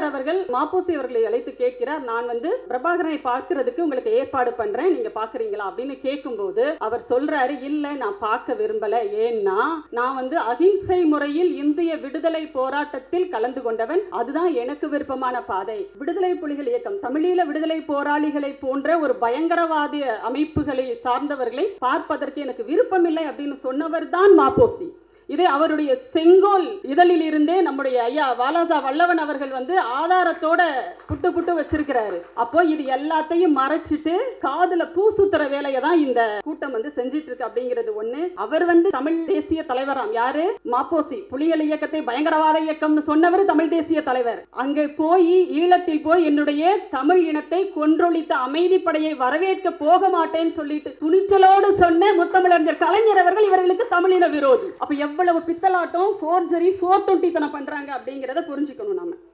முதல்வர் அவர்கள் மாப்போசி அவர்களை அழைத்து கேட்கிறார், நான் பிரபாகரனை பார்க்கிறதுக்கு உங்களுக்கு ஏற்பாடு பண்றேன், நீங்க பாக்குறீங்களா அப்படின்னு கேட்கும்போது அவர் சொல்றாரு, இல்ல நான் பார்க்க விரும்பல. ஏன்னா நான் அகிம்சை முறையில் இந்திய விடுதலை போராட்டத்தில் கலந்து கொண்டவன், அதுதான் எனக்கு விருப்பமான பாதை. விடுதலை புலிகள் இயக்கம், தமிழீழ விடுதலை போராளிகளை போன்ற ஒரு பயங்கரவாத அமைப்புகளை சார்ந்தவர்களை பார்ப்பதற்கு எனக்கு விருப்பம் இல்லை அப்படின்னு சொன்னவர் தான் மாப்போசி. இதே அவருடைய செங்கோல் இதழில் இருந்தே நம்முடைய ஐயா வாலாஜா வல்லவன் அவர்கள் ஆதாரத்தோட புட்டு வச்சிருக்கிறாரு. அப்போ இது எல்லாத்தையும் மறைச்சிட்டு காதுல பூ சுத்துற வேலையை தான் இந்த கூட்டம் செஞ்சிட்டு இருக்கு அப்படிங்கிறது ஒண்ணு. அவர் தமிழ் தேசிய தலைவராம். யாரு? மாப்போசி. புலிகள் இயக்கத்தை பயங்கரவாத இயக்கம்னு சொன்னவர் தமிழ் தேசிய தலைவர். அங்கே போய் ஈழத்தில் போய் என்னுடைய தமிழ் இனத்தை கொன்றொழித்த அமைதிப்படையை வரவேற்க போக மாட்டேன்னு சொல்லிட்டு துணிச்சலோடு சொன்ன முத்தமிழறிஞர் கலைஞர் அவர்கள் இவர்களுக்கு தமிழின விரோதி. அப்ப எவ்வளவு பித்தலாட்டம், ஃபோர்ஜரி, 420 பண்றாங்க அப்படிங்கறத புரிஞ்சுக்கணும் நாம.